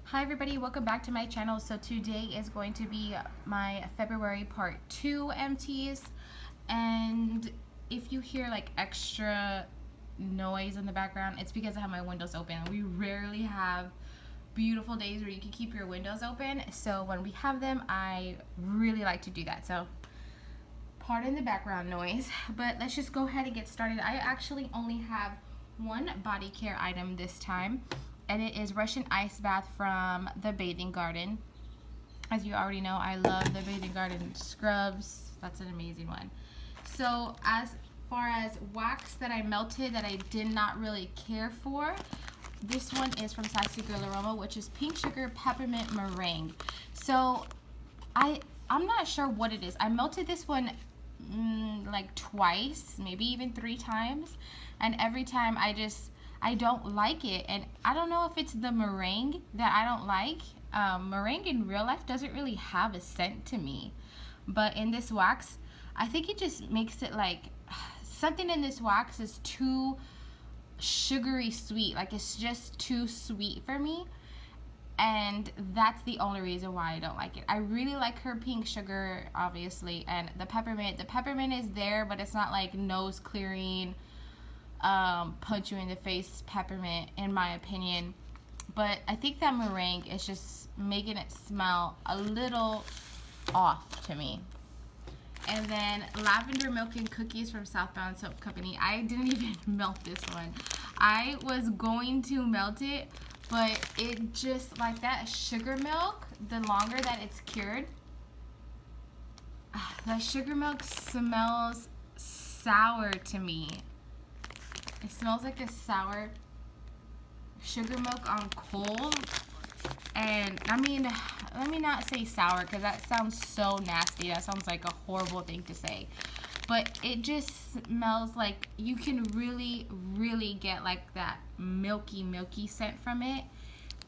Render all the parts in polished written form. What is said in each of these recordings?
Hi everybody, welcome back to my channel. So today is going to be my February part 2 empties, and if you hear like extra noise in the background, it's because I have my windows open. We rarely have beautiful days where you can keep your windows open, so when we have them I really like to do that. So pardon the background noise, but let's just go ahead and get started. I actually only have one body care item this time, and it is Russian ice bath from the Bathing Garden. As you already know, I love the Bathing Garden scrubs. That's an amazing one. So as far as wax that I melted that I did not really care for, this one is from Sassy Girl Aroma, which is pink sugar peppermint meringue. So I'm not sure what it is. I melted this one like twice, maybe even 3 times, and every time I don't like it, and I don't know if it's the meringue that I don't like. Meringue in real life doesn't really have a scent to me, but in this wax, I think it just makes it like something in this wax is too sugary sweet. Like it's just too sweet for me, and that's the only reason why I don't like it. I really like her pink sugar, obviously, and the peppermint. The peppermint is there, but it's not like nose clearing, punch you in the face peppermint, in my opinion. But I think that meringue is just making it smell a little off to me. And then lavender milk and cookies from Southbound Soap Company. I didn't even melt this one. I was going to melt it, but it just, like that sugar milk, the longer that it's cured, that sugar milk smells sour to me. It smells like a sour sugar milk on cold. And I mean, let me not say sour because that sounds so nasty. That sounds like a horrible thing to say. But it just smells like you can really get like that milky scent from it.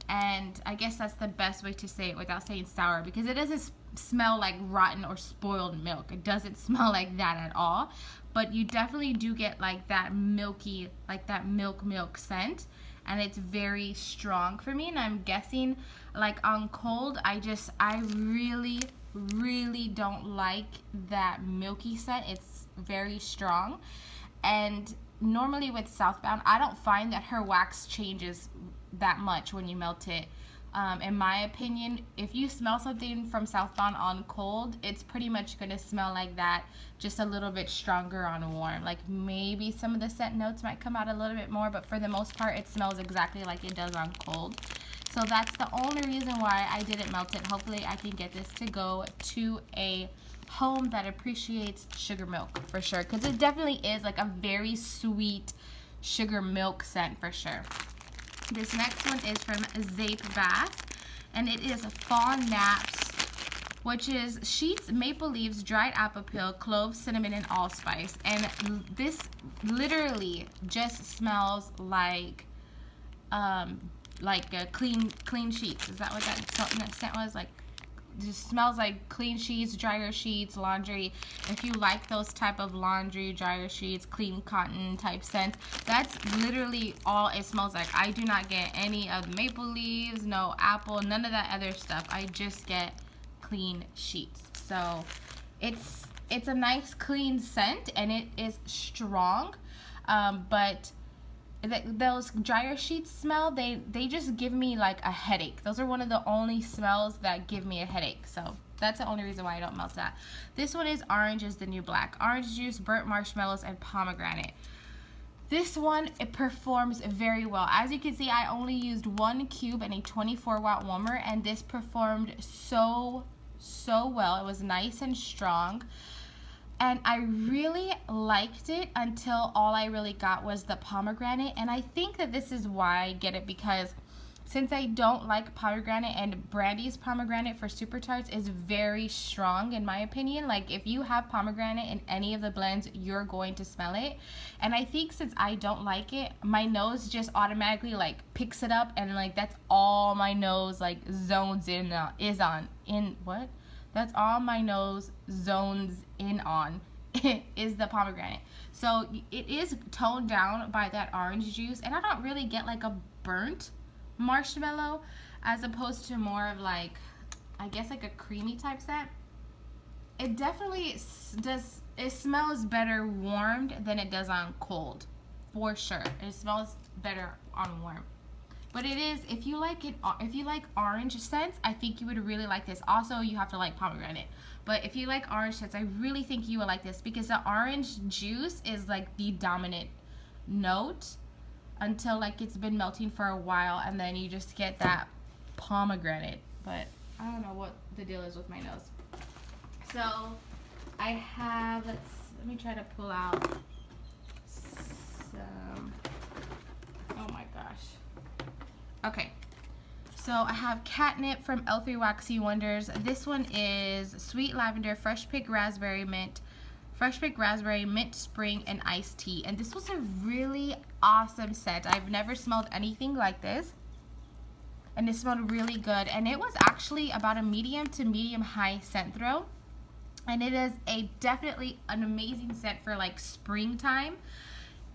And I guess that's the best way to say it without saying sour, because it doesn't smell like rotten or spoiled milk. It doesn't smell like that at all. But you definitely do get like that milky, like that milk scent. And it's very strong for me, and I'm guessing like on cold I really don't like that milky scent. It's very strong, and normally with Southbound I don't find that her wax changes that much when you melt it. In my opinion, if you smell something from Southbound on cold, it's pretty much going to smell like that, just a little bit stronger on warm. Like maybe some of the scent notes might come out a little bit more, but for the most part it smells exactly like it does on cold. So that's the only reason why I didn't melt it. Hopefully I can get this to go to a home that appreciates sugar milk for sure, because it definitely is like a very sweet sugar milk scent for sure. This next one is from Zape Bath, and it is Fawn Naps, which is sheets, maple leaves, dried apple peel, cloves, cinnamon, and allspice. And this literally just smells like a clean sheets. Is that what that scent was? Like, just smells like clean sheets, dryer sheets, laundry. If you like those type of laundry, dryer sheets, clean cotton type scents, that's literally all it smells like. I do not get any of the maple leaves, no apple, none of that other stuff. I just get clean sheets. So it's a nice clean scent, and it is strong, but those dryer sheets smell, they just give me like a headache. Those are one of the only smells that give me a headache. So that's the only reason why I don't melt that. This one is Orange is the New Black. Orange juice, burnt marshmallows, and pomegranate. This one, it performs very well. As you can see, I only used 1 cube and a 24-watt warmer, and this performed so well. It was nice and strong, and I really liked it until all I really got was the pomegranate. And I think that this is why I get it, because since I don't like pomegranate, and Brandy's pomegranate for Super Tarts is very strong in my opinion. Like if you have pomegranate in any of the blends, you're going to smell it. And I think since I don't like it, my nose just automatically like picks it up, and like that's all my nose like zones in that's all my nose zones in on is the pomegranate. So it is toned down by that orange juice, and I don't really get like a burnt marshmallow as opposed to more of like, I guess like a creamy type scent. It definitely does, it smells better warmed than it does on cold, for sure. It smells better on warm. But it is, if you like it, if you like orange scents, I think you would really like this. Also, you have to like pomegranate. But if you like orange scents, I really think you would like this because the orange juice is like the dominant note until like it's been melting for a while, and then you just get that pomegranate. But I don't know what the deal is with my nose. So I have, let me try to pull out some, oh my gosh. Okay, so I have Catnip from L3 Waxy Wonders. This one is Sweet Lavender, Fresh Pick Raspberry Mint, Fresh Pick Raspberry, Mint Spring, and Iced Tea. And this was a really awesome scent. I've never smelled anything like this. And it smelled really good. And it was actually about a medium to medium high scent throw. And it is definitely an amazing scent for like springtime.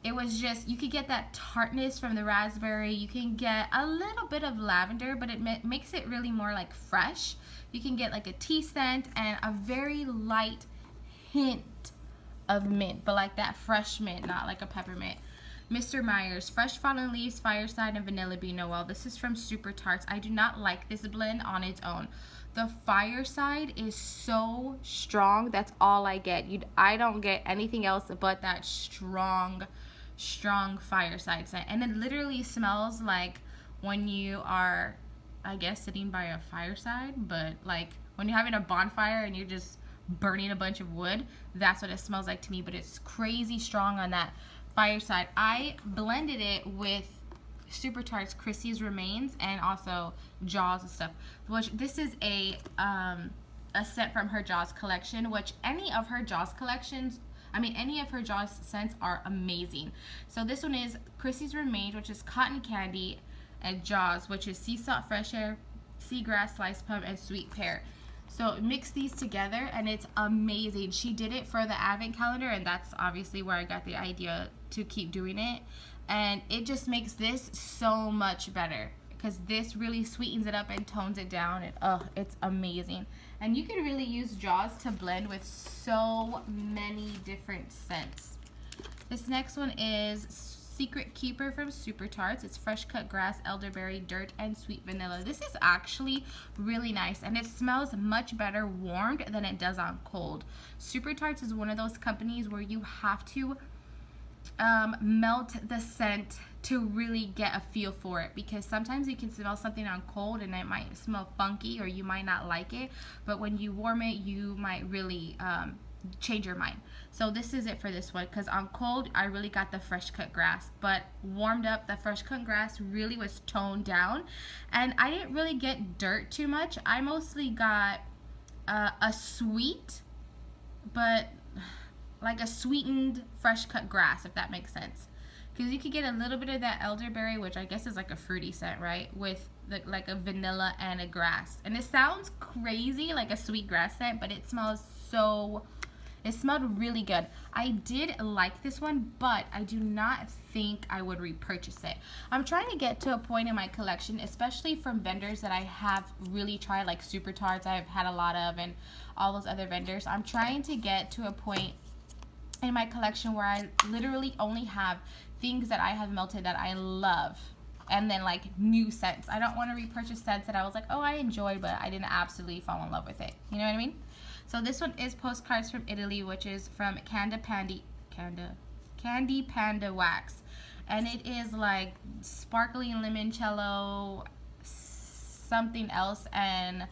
It was just, you could get that tartness from the raspberry. You can get a little bit of lavender, but it makes it really more like fresh. You can get like a tea scent and a very light hint of mint, but like that fresh mint, not like a peppermint. Mr. Myers, Fresh Fallen Leaves, Fireside, and Vanilla Bean Noel. This is from Super Tarts. I do not like this blend on its own. The Fireside is so strong. That's all I get. I don't get anything else but that strong Fireside scent. And it literally smells like when you are, I guess, sitting by a fireside, but like when you're having a bonfire and you're just burning a bunch of wood. That's what it smells like to me, but it's crazy strong on that Fireside. I blended it with Super Tarts Chrissy's Remains and also Jaws and stuff, which this is a scent from her Jaws collection, which any of her Jaws scents are amazing. So this one is Chrissy's Remains, which is Cotton Candy, and Jaws, which is Sea Salt, Fresh Air, Seagrass, Sliced Plum, and Sweet Pear. So mix these together and it's amazing. She did it for the advent calendar, and that's obviously where I got the idea to keep doing it. And it just makes this so much better because this really sweetens it up and tones it down, and it's amazing. And you can really use Jaws to blend with so many different scents. This next one is Secret Keeper from Super Tarts. It's fresh cut grass, elderberry, dirt, and sweet vanilla. This is actually really nice, and it smells much better warmed than it does on cold. Super Tarts is one of those companies where you have to melt the scent to really get a feel for it, because sometimes you can smell something on cold and it might smell funky or you might not like it, but when you warm it you might really change your mind. So this is it for this one, because on cold I really got the fresh cut grass, but warmed up the fresh cut grass really was toned down, and I didn't really get dirt too much. I mostly got a sweet, but like a sweetened fresh cut grass, if that makes sense, because you could get a little bit of that elderberry, which I guess is like a fruity scent, right, with like a vanilla and a grass. And it sounds crazy like a sweet grass scent, but it smells it smelled really good. I did like this one, but I do not think I would repurchase it. I'm trying to get to a point in my collection, especially from vendors that I have really tried, like Super Tarts I've had a lot of, and all those other vendors. I'm trying to get to a point in my collection where I literally only have things that I have melted that I love, and then like new scents. I don't want to repurchase scents that I was like, oh, I enjoyed, but I didn't absolutely fall in love with it. You know what I mean? So this one is Postcards from Italy, which is from Candy Panda Wax, and it is like sparkling limoncello, something else, and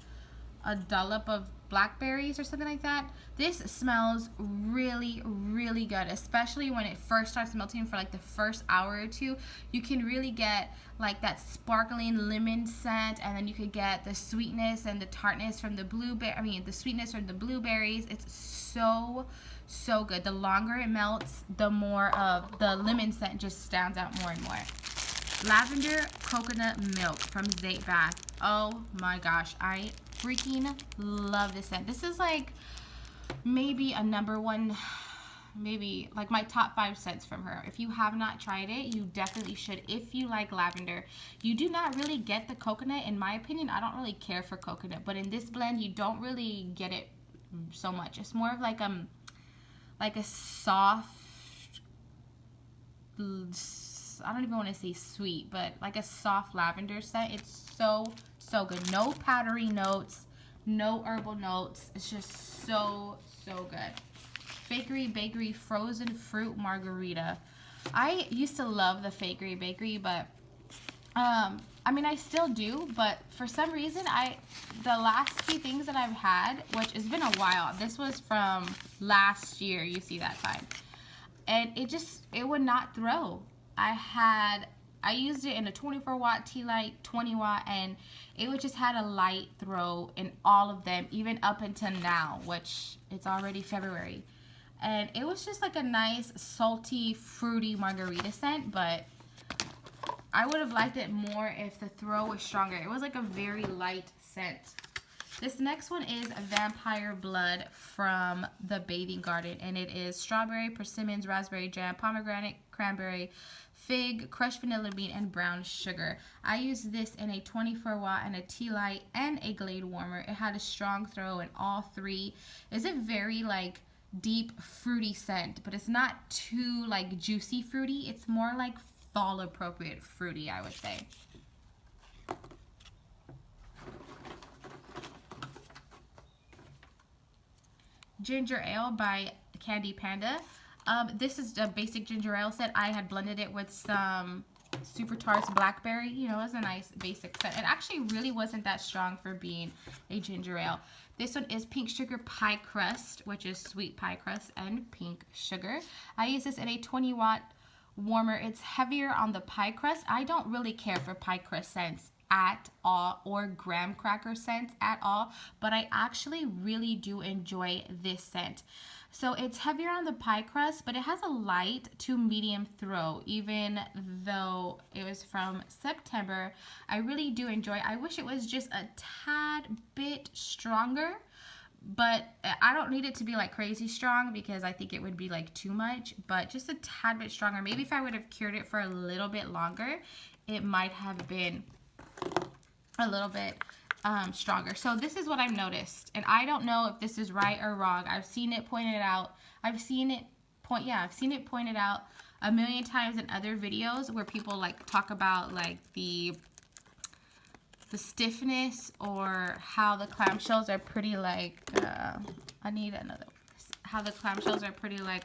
a dollop of blackberries or something like that. This smells really, really good, especially when it first starts melting for like the first hour or two. You can really get like that sparkling lemon scent, and then you could get the sweetness and the tartness from the the sweetness from the blueberries. It's so good. The longer it melts, the more of the lemon scent just stands out more and more. Lavender Coconut Milk from Zate Bath. Oh my gosh, I freaking love this scent. This is like maybe a number one maybe like my top 5 scents from her. If you have not tried it, you definitely should. If you like lavender, you do not really get the coconut. In my opinion, I don't really care for coconut, but in this blend, you don't really get it so much. It's more of like a soft, I don't even want to say sweet, but like a soft lavender scent. It's so good. No powdery notes, no herbal notes. It's just so good. Fakery Bakery Frozen Fruit Margarita. I used to love the Fakery Bakery, but I mean, I still do, but for some reason, the last few things that I've had, which has been a while, this was from last year, you see that time, and it would not throw. I used it in a 24 watt tea light, 20 watt, and it would just had a light throw in all of them, even up until now, which it's already February. And it was just like a nice, salty, fruity margarita scent, but I would have liked it more if the throw was stronger. It was like a very light scent. This next one is Vampire Blood from the Bathing Garden, and it is strawberry, persimmons, raspberry jam, pomegranate, cranberry, fig, crushed vanilla bean, and brown sugar. I used this in a 24 watt and a tea light and a Glade warmer. It had a strong throw in all three. It's a very like deep fruity scent, but it's not too like juicy fruity. It's more like fall appropriate fruity, I would say. Ginger Ale by Candy Panda. This is a basic ginger ale set. I had blended it with some Super Tarts Blackberry. You know, it was a nice basic set. It actually really wasn't that strong for being a ginger ale. This one is Pink Sugar Pie Crust, which is sweet pie crust and pink sugar. I use this in a 20 watt warmer. It's heavier on the pie crust. I don't really care for pie crust scents at all, or graham cracker scents at all, but I actually really do enjoy this scent. So it's heavier on the pie crust, but it has a light to medium throw. Even though it was from September, I really do enjoy. I wish it was just a tad bit stronger, but I don't need it to be like crazy strong because I think it would be like too much, but just a tad bit stronger. Maybe if I would have cured it for a little bit longer, it might have been a little bit stronger. So this is what I've noticed, and I don't know if this is right or wrong. I've seen it pointed out. I've seen it pointed out a million times in other videos where people like talk about like the stiffness or how the clamshells are pretty like how the clamshells are pretty like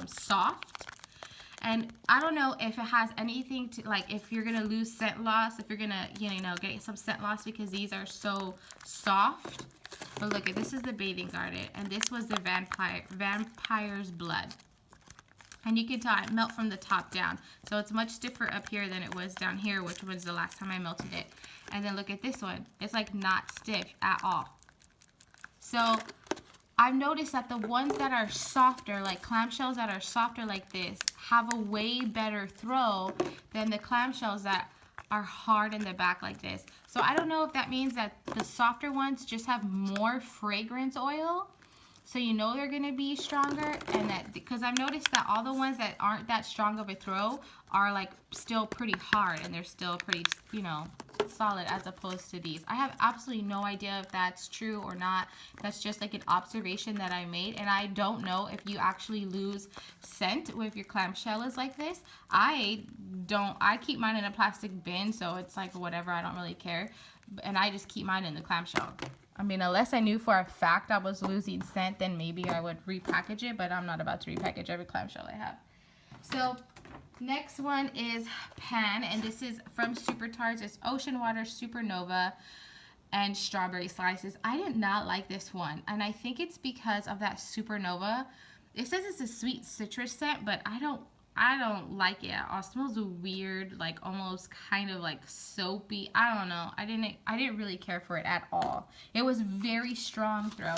soft. And I don't know if it has anything to, like, if you're going to lose scent loss, if you're going to, you know, get some scent loss because these are so soft. But look, this is the Bathing Garden, and this was the Vampire's Blood. And you can tell it melt from the top down. So it's much stiffer up here than it was down here, which was the last time I melted it. And then look at this one. It's, like, not stiff at all. So I've noticed that the ones that are softer, like clamshells that are softer like this, have a way better throw than the clamshells that are hard in the back like this. So I don't know if that means that the softer ones just have more fragrance oil, so you know they're going to be stronger, and that because I've noticed that all the ones that aren't that strong of a throw are like still pretty hard, and they're still pretty, you know, solid as opposed to these. I have absolutely no idea if that's true or not. That's just like an observation that I made, and I don't know if you actually lose scent with your clamshell is like this. I keep mine in a plastic bin, so it's like whatever, I don't really care, and I just keep mine in the clamshell. I mean, unless I knew for a fact I was losing scent, then maybe I would repackage it, but I'm not about to repackage every clamshell I have. So next one is Pan, and this is from Super Tarts. It's Ocean Water Supernova and Strawberry Slices. I did not like this one, and I think it's because of that Supernova. It says it's a sweet citrus scent, but I don't like it at all. It smells weird, like almost kind of like soapy. I don't know. I didn't really care for it at all. It was very strong throw.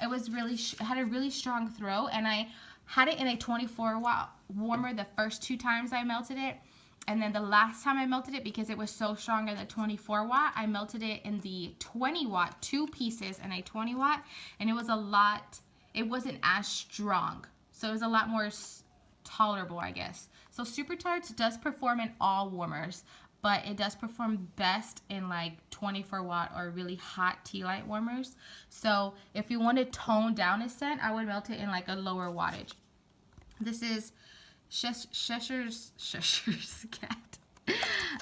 It had a really strong throw, and I had it in a 24 watt warmer the first 2 times I melted it. And then the last time I melted it, because it was so strong in the 24 watt, I melted it in the 20 watt, 2 pieces in a 20 watt, and it was a lot, it wasn't as strong. So it was a lot more tolerable, I guess. So Super Tarts does perform in all warmers, but it does perform best in like 24 watt or really hot tea light warmers. So if you want to tone down a scent, I would melt it in like a lower wattage. This is Cheshire's Cat.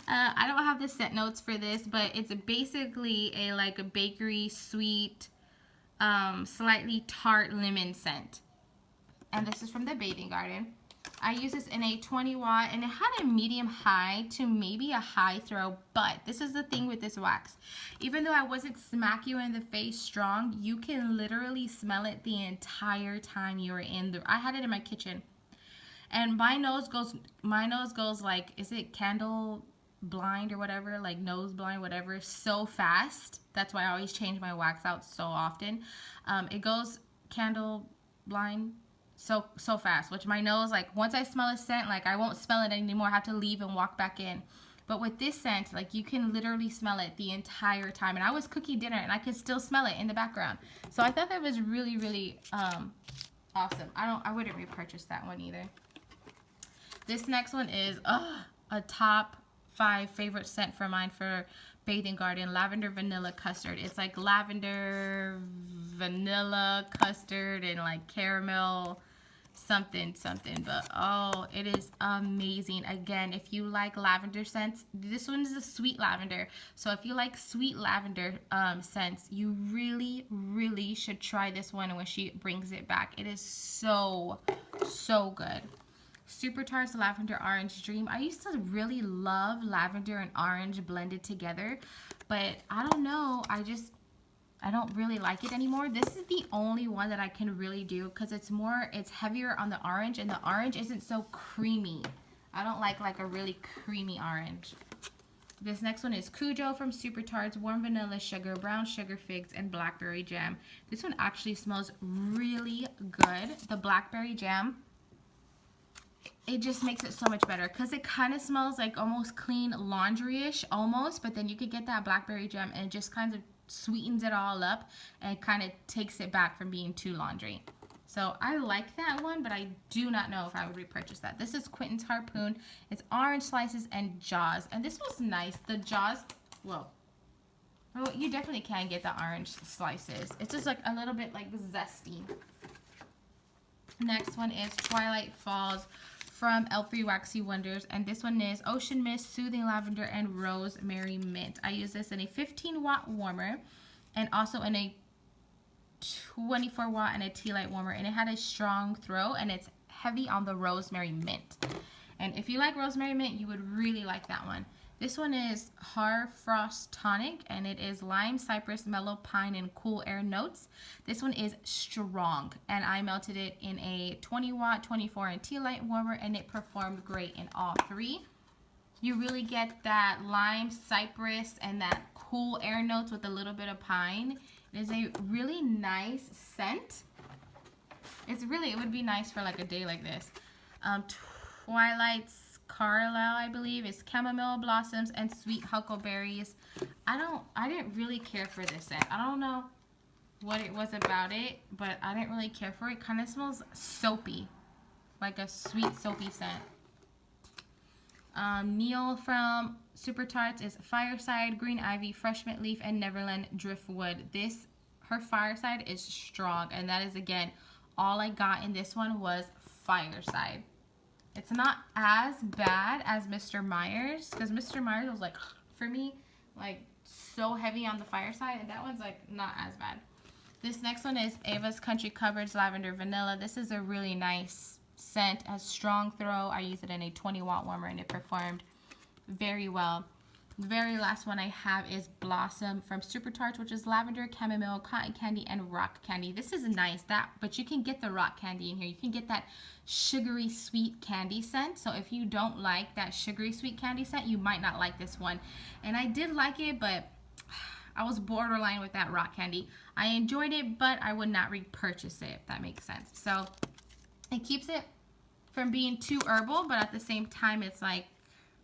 I don't have the scent notes for this, but it's basically a like a bakery sweet, slightly tart lemon scent. And this is from the Bathing Garden. I use this in a 20 watt, and it had a medium high to maybe a high throw, but this is the thing with this wax. Even though I wasn't smack you in the face strong, you can literally smell it the entire time you were in I had it in my kitchen. And my nose goes like, is it candle blind or whatever, like nose blind, whatever, so fast. That's why I always change my wax out so often. It goes candle blind so fast, which my nose, like once I smell a scent, like I won't smell it anymore. I have to leave and walk back in. But with this scent, like you can literally smell it the entire time. And I was cooking dinner and I could still smell it in the background. So I thought that was really, really awesome. I wouldn't repurchase that one either. This next one is a top 5 favorite scent for mine for Bathing Garden, lavender vanilla custard. It's like lavender vanilla custard and like caramel something, but oh, it is amazing. Again, if you like lavender scents, this one is a sweet lavender. So if you like sweet lavender scents, you really, really should try this one when she brings it back. It is so good. Super Tarts Lavender Orange Dream. I used to really love lavender and orange blended together, but I don't know, I don't really like it anymore. This is the only one that I can really do because it's heavier on the orange, and the orange isn't so creamy. I don't like a really creamy orange. This next one is Cujo from Super Tarts, warm vanilla sugar, brown sugar figs, and blackberry jam. This one actually smells really good. The blackberry jam, it just makes it so much better because it kind of smells like almost clean laundry-ish almost, but then you could get that blackberry jam and it just kind of sweetens it all up and kind of takes it back from being too laundry. So I like that one, but I do not know if I would repurchase that. This is Quentin's Harpoon. It's orange slices and jaws, and this was nice. The jaws, well, you definitely can get the orange slices. It's just like a little bit like zesty. Next one is Twilight Falls from Elfree Waxy Wonders, and this one is Ocean Mist, Soothing Lavender, and Rosemary Mint. I use this in a 15 watt warmer and also in a 24 watt and a tea light warmer, and it had a strong throw, and it's heavy on the Rosemary Mint. And if you like Rosemary Mint, you would really like that one. This one is Har Frost Tonic, and it is lime, cypress, mellow pine, and cool air notes. This one is strong, and I melted it in a 20 watt, 24, and tea light warmer, and it performed great in all 3. You really get that lime, cypress, and that cool air notes with a little bit of pine. It is a really nice scent. It would be nice for like a day like this. Twilight's Carlisle, I believe, is chamomile blossoms and sweet huckleberries. I didn't really care for this scent. I don't know what it was about it, but I didn't really care for it. It kind of smells soapy, like a sweet soapy scent. Neil from Super Tarts is Fireside, Green Ivy, Fresh Mint Leaf, and Neverland Driftwood. Her Fireside is strong, and that is, again, all I got in this one was Fireside. It's not as bad as Mr. Myers, because Mr. Myers was like, for me, like so heavy on the Fireside, and that one's like not as bad. This next one is Ava's Country Cupboards Lavender Vanilla. This is a really nice scent, has strong throw. I used it in a 20 watt warmer and it performed very well. The very last one I have is Blossom from Super Tarts, which is lavender, chamomile, cotton candy, and rock candy. This is nice, but you can get the rock candy in here. You can get that sugary sweet candy scent. So if you don't like that sugary sweet candy scent, you might not like this one. And I did like it, but I was borderline with that rock candy. I enjoyed it, but I would not repurchase it, if that makes sense. So it keeps it from being too herbal, but at the same time, it's like,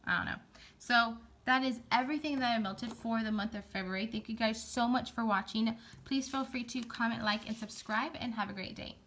I don't know. So that is everything that I melted for the month of February. Thank you guys so much for watching. Please feel free to comment, like, and subscribe, and have a great day.